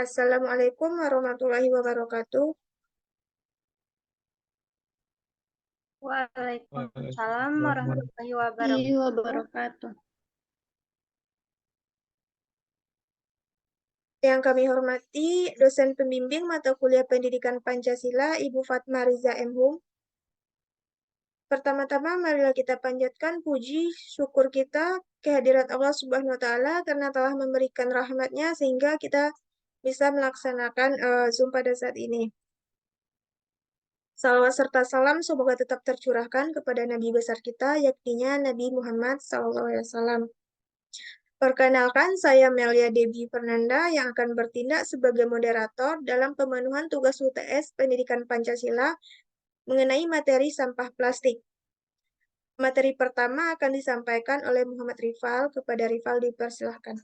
Assalamualaikum warahmatullahi wabarakatuh. Waalaikumsalam Waalaikumsalam warahmatullahi wabarakatuh. wabarakatuh. Yang kami hormati dosen pembimbing mata kuliah Pendidikan Pancasila, Ibu Fatma Riza M. Hum. Pertama-tama marilah kita panjatkan puji syukur kita kehadirat Allah Subhanahu wa taala karena telah memberikan rahmatnya sehingga kita bisa melaksanakan Zoom pada saat ini. Salawat serta salam semoga tetap tercurahkan kepada Nabi besar kita, yakninya Nabi Muhammad SAW. Perkenalkan, saya Melia Debbie Fernanda yang akan bertindak sebagai moderator dalam pemenuhan tugas UTS Pendidikan Pancasila mengenai materi sampah plastik. Materi pertama akan disampaikan oleh Muhammad Rifal. Kepada Rifal dipersilahkan.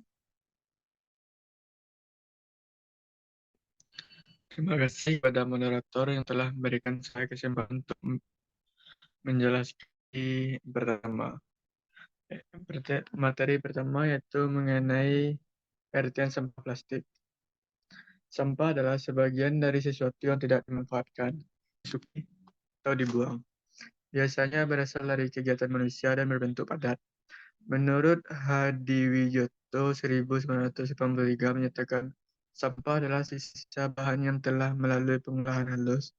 Terima kasih kepada moderator yang telah memberikan saya kesempatan untuk menjelaskan pertama. Materi pertama yaitu mengenai pengertian sampah plastik. Sampah adalah sebagian dari sesuatu yang tidak dimanfaatkan, disukai, atau dibuang. Biasanya berasal dari kegiatan manusia dan berbentuk padat. Menurut Hadiwijoto 1983 menyatakan, sampah adalah sisa bahan yang telah melalui pengolahan halus,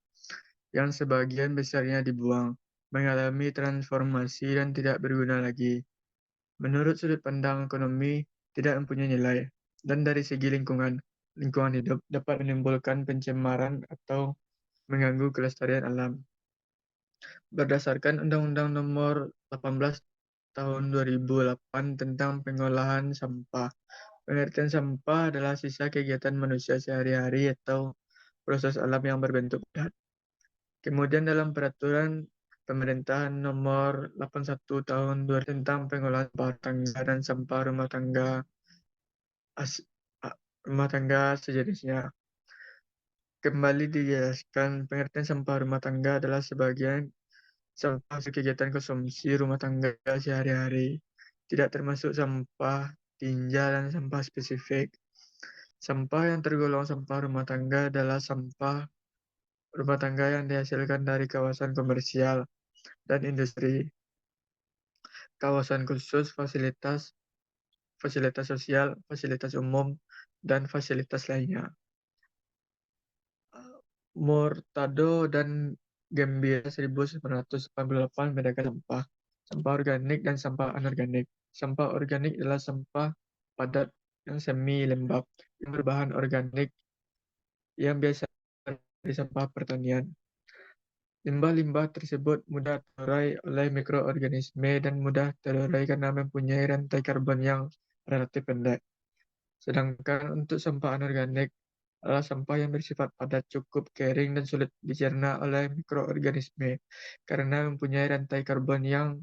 yang sebagian besarnya dibuang, mengalami transformasi dan tidak berguna lagi. Menurut sudut pandang ekonomi, tidak mempunyai nilai, dan dari segi lingkungan hidup dapat menimbulkan pencemaran atau mengganggu kelestarian alam. Berdasarkan Undang-Undang Nomor 18 Tahun 2008 tentang pengolahan sampah, pengertian sampah adalah sisa kegiatan manusia sehari-hari atau proses alam yang berbentuk padat. Kemudian dalam Peraturan Pemerintahan Nomor 81 Tahun 2000 tentang pengolahan sampah tangga dan sampah rumah tangga sejenisnya. Kembali dijelaskan, pengertian sampah rumah tangga adalah sebagian sampah kegiatan konsumsi rumah tangga sehari-hari, tidak termasuk sampah tinja dan sampah spesifik. Sampah yang tergolong sampah rumah tangga adalah sampah rumah tangga yang dihasilkan dari kawasan komersial dan industri, kawasan khusus, fasilitas sosial, fasilitas umum, dan fasilitas lainnya. Murtado dan Gembira 1988 membedakan sampah organik dan sampah anorganik. Sampah organik adalah sampah padat yang semi lembab yang berbahan organik yang biasa dari sampah pertanian. Limbah-limbah tersebut mudah terurai oleh mikroorganisme dan mudah terurai karena mempunyai rantai karbon yang relatif pendek. Sedangkan untuk sampah anorganik adalah sampah yang bersifat padat, cukup kering, dan sulit dicerna oleh mikroorganisme karena mempunyai rantai karbon yang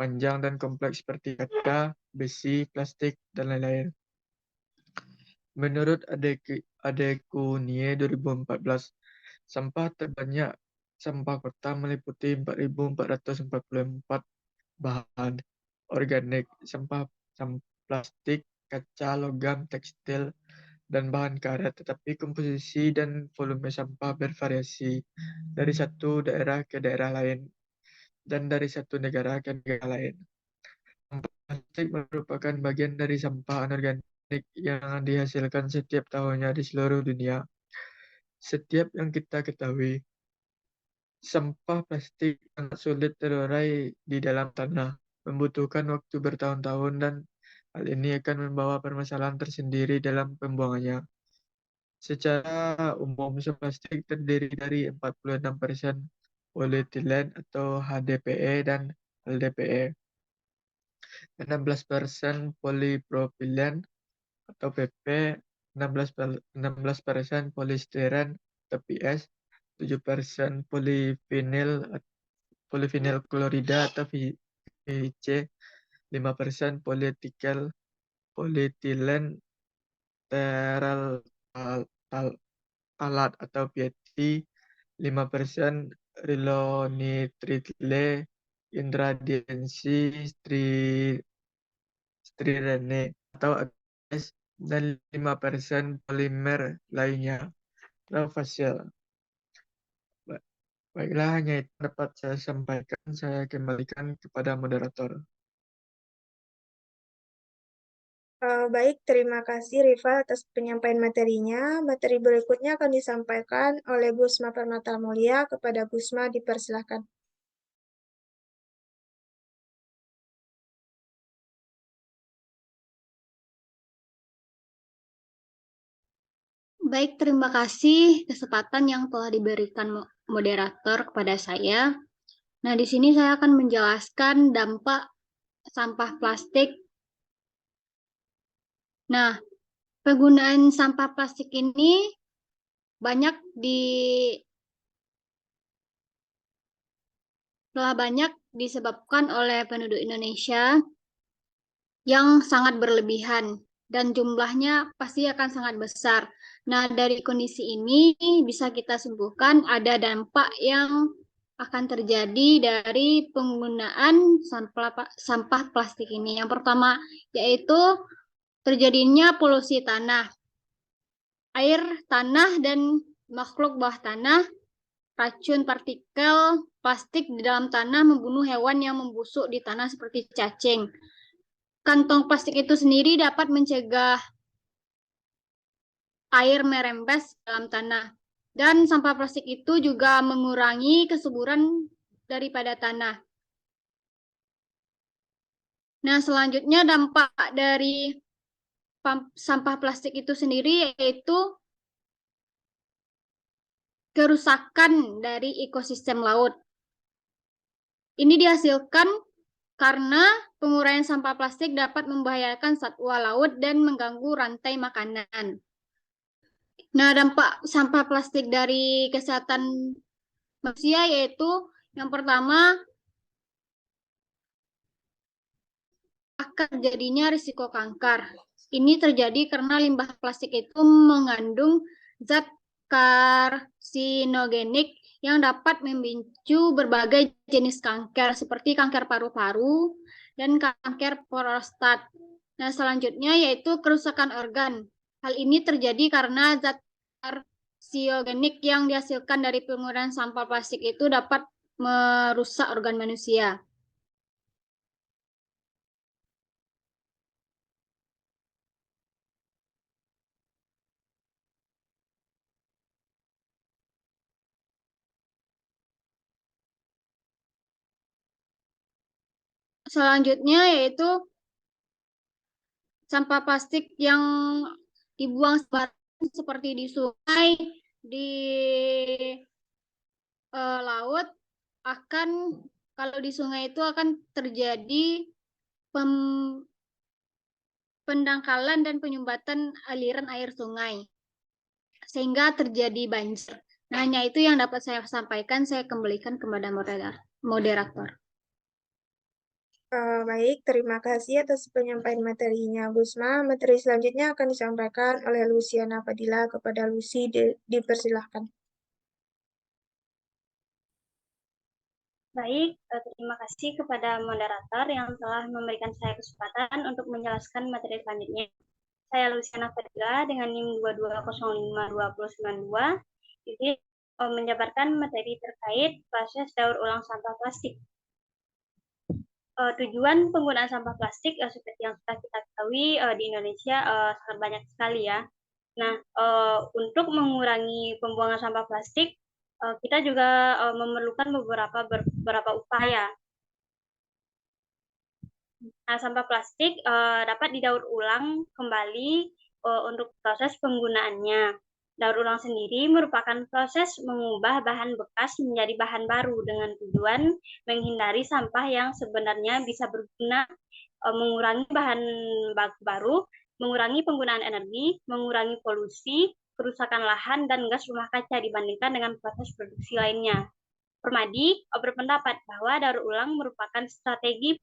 panjang dan kompleks seperti kaca, besi, plastik, dan lain-lain. Menurut Adekunie 2014, sampah terbanyak sampah kota meliputi 4.444 bahan organik, sampah plastik, kaca, logam, tekstil, dan bahan karet, tetapi komposisi dan volume sampah bervariasi dari satu daerah ke daerah lain dan dari satu negara ke negara lain. Sampah plastik merupakan bagian dari sampah anorganik yang dihasilkan setiap tahunnya di seluruh dunia. Setiap yang kita ketahui, sampah plastik sangat sulit terurai di dalam tanah, membutuhkan waktu bertahun-tahun, dan hal ini akan membawa permasalahan tersendiri dalam pembuangannya. Secara umum, sampah plastik terdiri dari 46% polietilen atau HDPE dan LDPE, 16% polipropilen atau PP, 16% polistiren atau PS, 7% polivinil klorida atau VC, 5% polietilen tertalat atau PET, 5% rilonitrile ingrediensi strirene atau ABS, dan 5% polimer lainnya adalah fosil. Baiklah, hanya itu dapat saya sampaikan. Saya kembalikan kepada moderator. Baik, terima kasih Rifa atas penyampaian materinya. Materi berikutnya akan disampaikan oleh Gusma Permata Mulia. Kepada Gusma dipersilakan. Baik, terima kasih kesempatan yang telah diberikan moderator kepada saya. Nah, di sini saya akan menjelaskan dampak sampah plastik. Nah, penggunaan sampah plastik ini telah banyak disebabkan oleh penduduk Indonesia yang sangat berlebihan dan jumlahnya pasti akan sangat besar. Nah, dari kondisi ini bisa kita simpulkan ada dampak yang akan terjadi dari penggunaan sampah plastik ini. Yang pertama yaitu terjadinya polusi tanah, air, tanah, dan makhluk bawah tanah. Racun partikel plastik di dalam tanah membunuh hewan yang membusuk di tanah seperti cacing. Kantong plastik itu sendiri dapat mencegah air merembes dalam tanah. Dan sampah plastik itu juga mengurangi kesuburan daripada tanah. Nah, selanjutnya dampak dari sampah plastik itu sendiri yaitu kerusakan dari ekosistem laut. Ini dihasilkan karena penguraian sampah plastik dapat membahayakan satwa laut dan mengganggu rantai makanan. Nah, dampak sampah plastik dari kesehatan manusia yaitu yang pertama akan terjadinya risiko kanker. Ini terjadi karena limbah plastik itu mengandung zat karsinogenik yang dapat memicu berbagai jenis kanker seperti kanker paru-paru dan kanker prostat. Nah, selanjutnya yaitu kerusakan organ. Hal ini terjadi karena zat karsinogenik yang dihasilkan dari penggunaan sampah plastik itu dapat merusak organ manusia. Selanjutnya yaitu sampah plastik yang dibuang seperti di sungai, di laut kalau di sungai itu akan terjadi pendangkalan dan penyumbatan aliran air sungai sehingga terjadi banjir. Nah, hanya itu yang dapat saya sampaikan. Saya kembalikan kepada moderator. Baik, terima kasih atas penyampaian materinya, Gusma. Materi selanjutnya akan disampaikan oleh Luciana Fadila. Kepada Lucy, dipersilahkan. Baik, terima kasih kepada moderator yang telah memberikan saya kesempatan untuk menjelaskan materi selanjutnya. Saya Luciana Fadila dengan NIM 22052092. Jadi menjabarkan materi terkait proses daur ulang sampah plastik. Tujuan penggunaan sampah plastik seperti yang sudah kita ketahui di Indonesia sangat banyak sekali ya. Nah, untuk mengurangi pembuangan sampah plastik, kita juga memerlukan beberapa upaya. Nah, sampah plastik dapat didaur ulang kembali untuk proses penggunaannya. Daur ulang sendiri merupakan proses mengubah bahan bekas menjadi bahan baru dengan tujuan menghindari sampah yang sebenarnya bisa berguna, mengurangi bahan baru, mengurangi penggunaan energi, mengurangi polusi, kerusakan lahan, dan gas rumah kaca dibandingkan dengan proses produksi lainnya. Permadi berpendapat bahwa daur ulang merupakan strategi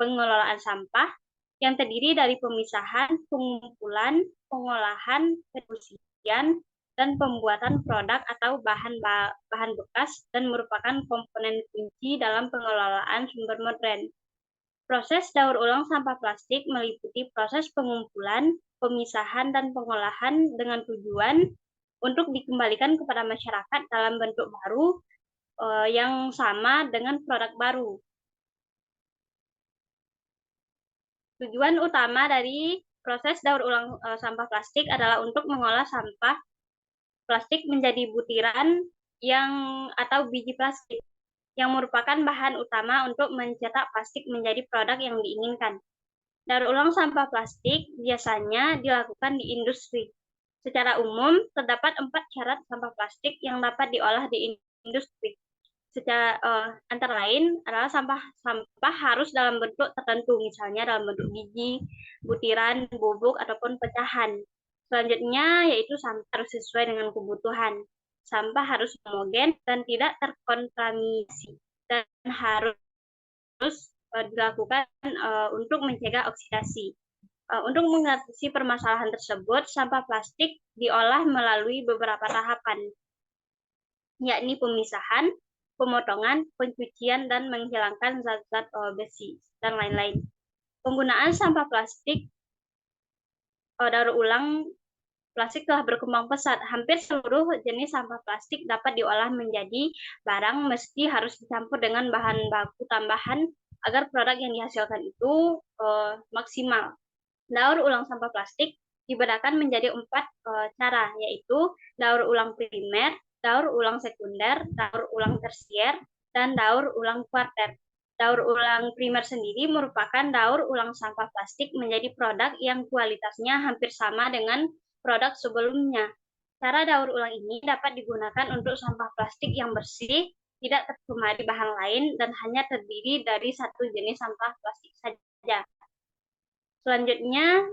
pengelolaan sampah yang terdiri dari pemisahan, pengumpulan, pengolahan, pendistribusian, dan pembuatan produk atau bahan bekas dan merupakan komponen kunci dalam pengelolaan sumber modern. Proses daur ulang sampah plastik meliputi proses pengumpulan, pemisahan dan pengolahan dengan tujuan untuk dikembalikan kepada masyarakat dalam bentuk baru yang sama dengan produk baru. Tujuan utama dari proses daur ulang sampah plastik adalah untuk mengolah sampah plastik menjadi butiran atau biji plastik yang merupakan bahan utama untuk mencetak plastik menjadi produk yang diinginkan. Daur ulang sampah plastik biasanya dilakukan di industri. Secara umum, terdapat 4 syarat sampah plastik yang dapat diolah di industri. Antara lain adalah sampah harus dalam bentuk tertentu, misalnya dalam bentuk biji, butiran, bubuk, ataupun pecahan. Selanjutnya yaitu sampah harus sesuai dengan kebutuhan. Sampah harus homogen dan tidak terkontaminasi dan harus dilakukan untuk mencegah oksidasi. Untuk mengatasi permasalahan tersebut, sampah plastik diolah melalui beberapa tahapan, yakni pemisahan, pemotongan, pencucian, dan menghilangkan zat-zat besi, dan lain-lain. Penggunaan sampah plastik daur ulang plastik telah berkembang pesat. Hampir seluruh jenis sampah plastik dapat diolah menjadi barang meski harus dicampur dengan bahan baku tambahan agar produk yang dihasilkan itu maksimal. Daur ulang sampah plastik dibedakan menjadi 4 cara, yaitu daur ulang primer, daur ulang sekunder, daur ulang tersier, dan daur ulang kuarter. Daur ulang primer sendiri merupakan daur ulang sampah plastik menjadi produk yang kualitasnya hampir sama dengan produk sebelumnya. Cara daur ulang ini dapat digunakan untuk sampah plastik yang bersih, tidak tercemari bahan lain, dan hanya terdiri dari satu jenis sampah plastik saja. Selanjutnya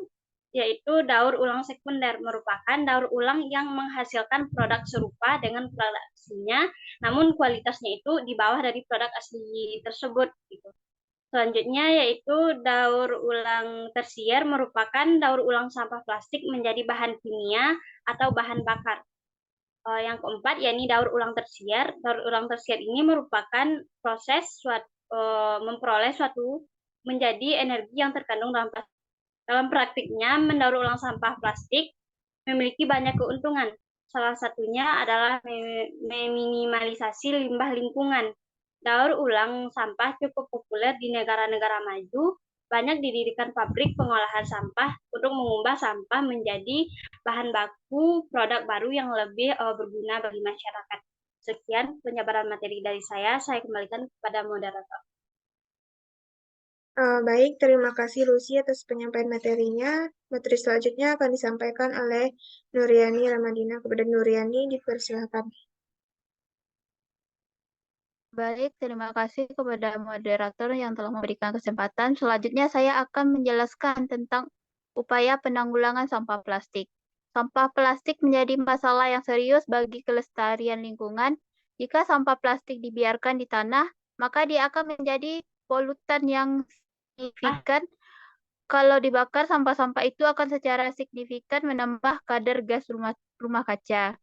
yaitu daur ulang sekunder, merupakan daur ulang yang menghasilkan produk serupa dengan produk aslinya, namun kualitasnya itu di bawah dari produk asli tersebut. Gitu. Selanjutnya yaitu daur ulang tersier, merupakan daur ulang sampah plastik menjadi bahan kimia atau bahan bakar. Yang keempat yakni daur ulang tersier. Daur ulang tersier ini merupakan proses memperoleh suatu menjadi energi yang terkandung dalam plastik. Dalam praktiknya, mendaur ulang sampah plastik memiliki banyak keuntungan. Salah satunya adalah meminimalisasi limbah lingkungan. Daur ulang sampah cukup populer di negara-negara maju. Banyak didirikan pabrik pengolahan sampah untuk mengubah sampah menjadi bahan baku produk baru yang lebih berguna bagi masyarakat. Sekian penjabaran materi dari saya kembalikan kepada moderator. Baik, terima kasih Lucy atas penyampaian materinya. Materi selanjutnya akan disampaikan oleh Nuriani Ramadina. Kepada Nuriani, dipersilakan. Baik, terima kasih kepada moderator yang telah memberikan kesempatan. Selanjutnya saya akan menjelaskan tentang upaya penanggulangan sampah plastik. Sampah plastik menjadi masalah yang serius bagi kelestarian lingkungan. Jika sampah plastik dibiarkan di tanah, maka dia akan menjadi polutan yang signifikan. Kalau dibakar, sampah-sampah itu akan secara signifikan menambah kadar gas rumah kaca.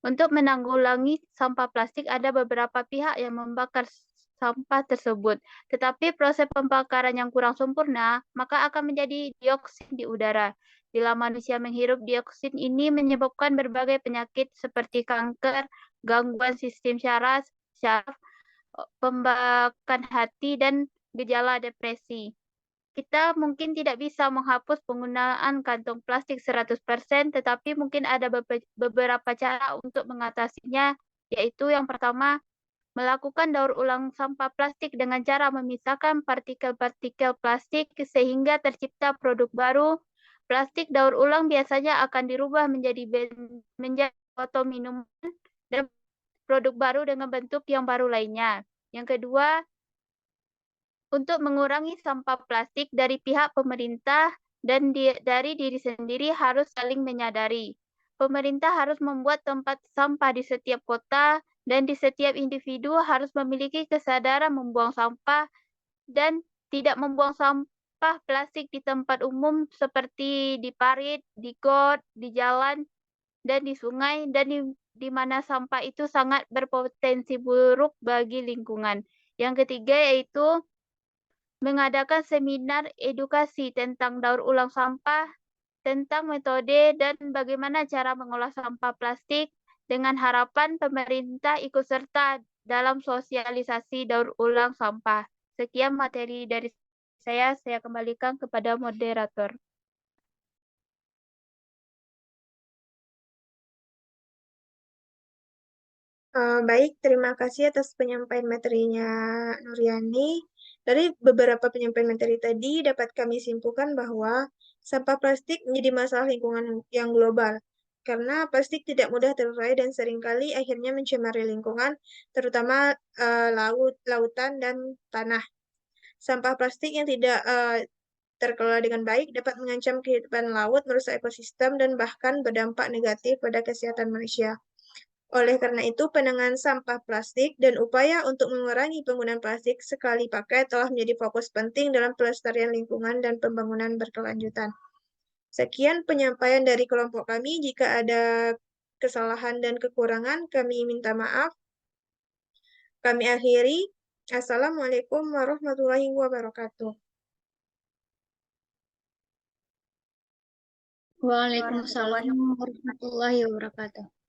Untuk menanggulangi sampah plastik, ada beberapa pihak yang membakar sampah tersebut. Tetapi proses pembakaran yang kurang sempurna, maka akan menjadi dioksin di udara. Bila manusia menghirup dioksin ini menyebabkan berbagai penyakit seperti kanker, gangguan sistem syaraf, pembakaran hati, dan gejala depresi. Kita mungkin tidak bisa menghapus penggunaan kantong plastik 100%, tetapi mungkin ada beberapa cara untuk mengatasinya, yaitu yang pertama, melakukan daur ulang sampah plastik dengan cara memisahkan partikel-partikel plastik sehingga tercipta produk baru. Plastik daur ulang biasanya akan dirubah menjadi botol minuman dan produk baru dengan bentuk yang baru lainnya. Yang kedua, untuk mengurangi sampah plastik dari pihak pemerintah dan dari diri sendiri harus saling menyadari. Pemerintah harus membuat tempat sampah di setiap kota dan di setiap individu harus memiliki kesadaran membuang sampah dan tidak membuang sampah plastik di tempat umum seperti di parit, di got, di jalan, dan di sungai, dan di mana sampah itu sangat berpotensi buruk bagi lingkungan. Yang ketiga yaitu mengadakan seminar edukasi tentang daur ulang sampah tentang metode dan bagaimana cara mengolah sampah plastik dengan harapan pemerintah ikut serta dalam sosialisasi daur ulang sampah. Sekian materi dari saya kembalikan kepada moderator. Baik, terima kasih atas penyampaian materinya Nuryani. Dari beberapa penyampaian materi tadi dapat kami simpulkan bahwa sampah plastik menjadi masalah lingkungan yang global. Karena plastik tidak mudah terurai dan seringkali akhirnya mencemari lingkungan, terutama laut, lautan, dan tanah. Sampah plastik yang tidak terkelola dengan baik dapat mengancam kehidupan laut, merusak ekosistem, dan bahkan berdampak negatif pada kesehatan manusia. Oleh karena itu, penanganan sampah plastik dan upaya untuk mengurangi penggunaan plastik sekali pakai telah menjadi fokus penting dalam pelestarian lingkungan dan pembangunan berkelanjutan. Sekian penyampaian dari kelompok kami. Jika ada kesalahan dan kekurangan, kami minta maaf. Kami akhiri. Assalamualaikum warahmatullahi wabarakatuh. Waalaikumsalam warahmatullahi wabarakatuh.